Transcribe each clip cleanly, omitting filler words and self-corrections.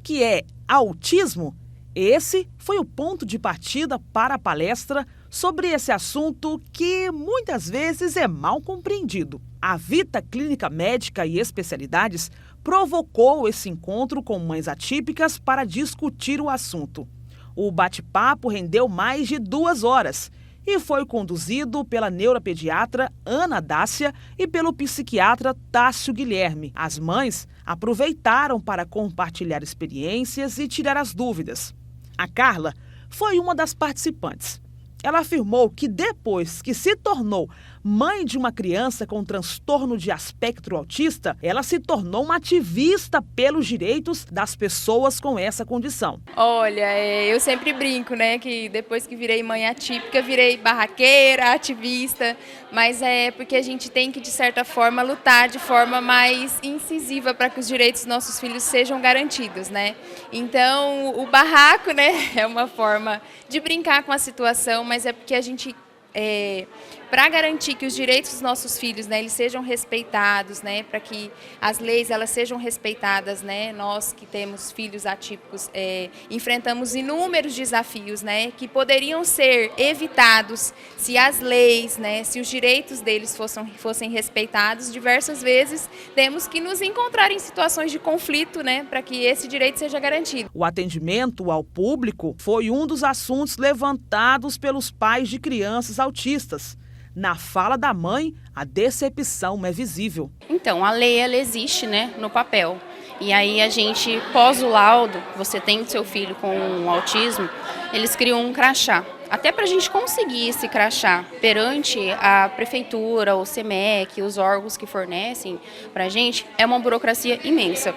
que é autismo? Esse foi o ponto de partida para a palestra sobre esse assunto que muitas vezes é mal compreendido. A Vita Clínica Médica e Especialidades provocou esse encontro com mães atípicas para discutir o assunto. O bate-papo rendeu mais de 2 horas e foi conduzido pela neuropediatra Ana Dácia e pelo psiquiatra Tássio Guilherme. As mães aproveitaram para compartilhar experiências e tirar as dúvidas. A Carla foi uma das participantes. Ela afirmou que depois que se tornou mãe de uma criança com transtorno de espectro autista, ela se tornou uma ativista pelos direitos das pessoas com essa condição. Olha, eu sempre brinco, né, que depois que virei mãe atípica, virei barraqueira, ativista, mas é porque a gente tem que, de certa forma, lutar de forma mais incisiva para que os direitos dos nossos filhos sejam garantidos, né? Então, o barraco, né, é uma forma de brincar com a situação, mas é porque a gente, para garantir que os direitos dos nossos filhos, né, eles sejam respeitados, né, para que as leis elas sejam respeitadas, né, nós que temos filhos atípicos enfrentamos inúmeros desafios, né, que poderiam ser evitados se as leis, né, se os direitos deles fossem respeitados. Diversas vezes temos que nos encontrar em situações de conflito, né, para que esse direito seja garantido. O atendimento ao público foi um dos assuntos levantados pelos pais de crianças autistas. Na fala da mãe, a decepção é visível. Então, a lei ela existe, né, no papel. E aí a gente, pós o laudo, você tem seu filho com autismo, eles criam um crachá. Até para a gente conseguir esse crachá perante a prefeitura, o SEMEC, os órgãos que fornecem para a gente, é uma burocracia imensa.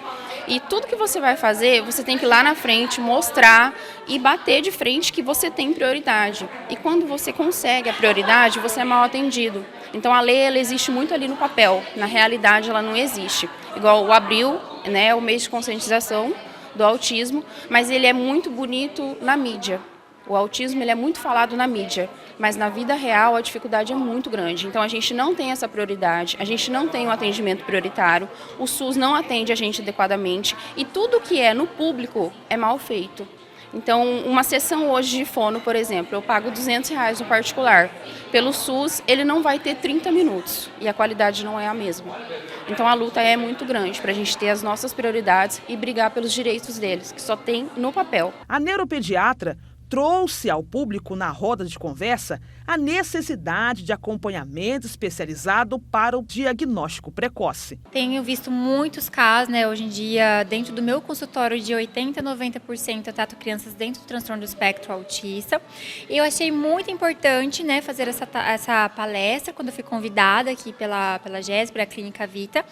E tudo que você vai fazer, você tem que ir lá na frente mostrar e bater de frente que você tem prioridade. E quando você consegue a prioridade, você é mal atendido. Então a lei ela existe muito ali no papel, na realidade ela não existe. Igual o abril, né, é o mês de conscientização do autismo, mas ele é muito bonito na mídia. O autismo ele é muito falado na mídia, mas na vida real a dificuldade é muito grande. Então a gente não tem essa prioridade, a gente não tem um atendimento prioritário, o SUS não atende a gente adequadamente e tudo que é no público é mal feito. Então, uma sessão hoje de fono, por exemplo, eu pago R$200 no particular. Pelo SUS, ele não vai ter 30 minutos e a qualidade não é a mesma. Então, a luta é muito grande para a gente ter as nossas prioridades e brigar pelos direitos deles, que só tem no papel. A neuropediatra trouxe ao público na roda de conversa a necessidade de acompanhamento especializado para o diagnóstico precoce. Tenho visto muitos casos, né, hoje em dia, dentro do meu consultório, de 80% a 90% eu trato crianças dentro do transtorno do espectro autista. E eu achei muito importante, né, fazer essa palestra quando eu fui convidada aqui pela GES, pela Clínica Vita.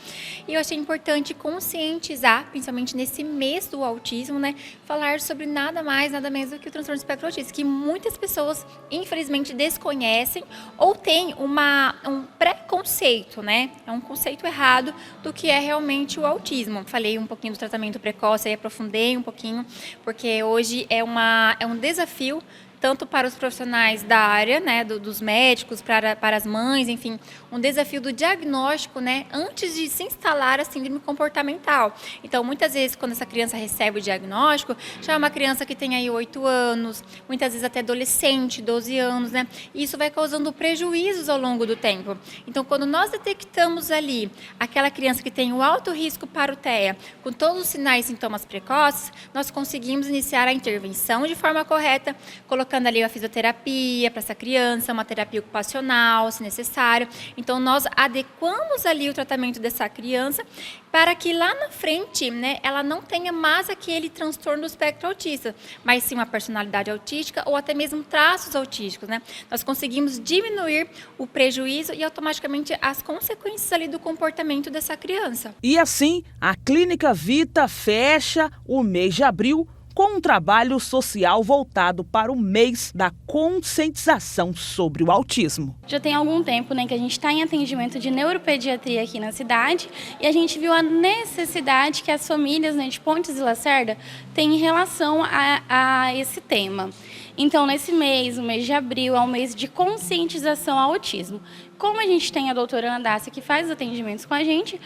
E eu achei importante conscientizar, principalmente nesse mês do autismo, né, falar sobre nada mais, nada menos do que o transtorno do espectro autista, que muitas pessoas, infelizmente, desconhecem ou têm um preconceito, né? É um conceito errado do que é realmente o autismo. Falei um pouquinho do tratamento precoce, aí aprofundei um pouquinho, porque hoje é um desafio tanto para os profissionais da área, né, dos médicos, para as mães, enfim, um desafio do diagnóstico, né, antes de se instalar a síndrome comportamental. Então, muitas vezes, quando essa criança recebe o diagnóstico, já é uma criança que tem aí 8 anos, muitas vezes até adolescente, 12 anos, né, e isso vai causando prejuízos ao longo do tempo. Então, quando nós detectamos ali aquela criança que tem o alto risco para o TEA, com todos os sinais e sintomas precoces, nós conseguimos iniciar a intervenção de forma correta, colocando ali a fisioterapia para essa criança, uma terapia ocupacional, se necessário. Então, nós adequamos ali o tratamento dessa criança para que lá na frente, né, ela não tenha mais aquele transtorno do espectro autista, mas sim uma personalidade autística ou até mesmo traços autísticos, né? Nós conseguimos diminuir o prejuízo e automaticamente as consequências ali do comportamento dessa criança. E assim, a Clínica Vita fecha o mês de abril com um trabalho social voltado para o mês da conscientização sobre o autismo. Já tem algum tempo, né, que a gente está em atendimento de neuropediatria aqui na cidade e a gente viu a necessidade que as famílias, né, de Pontes e Lacerda têm em relação a esse tema. Então, nesse mês, o mês de abril, é um mês de conscientização ao autismo. Como a gente tem a doutora Andácia que faz os atendimentos com a gente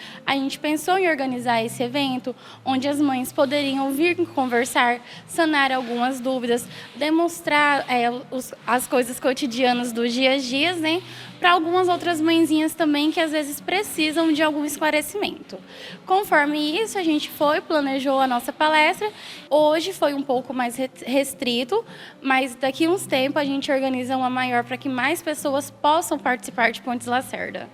pensou em organizar esse evento, onde as mães poderiam vir conversar, sanar algumas dúvidas, demonstrar as coisas cotidianas dos dias a dias, né? Para algumas outras mãezinhas também que às vezes precisam de algum esclarecimento. Conforme isso, a gente planejou a nossa palestra. Hoje foi um pouco mais restrito, mas daqui a uns tempos a gente organiza uma maior para que mais pessoas possam participar de Pontes Lacerda.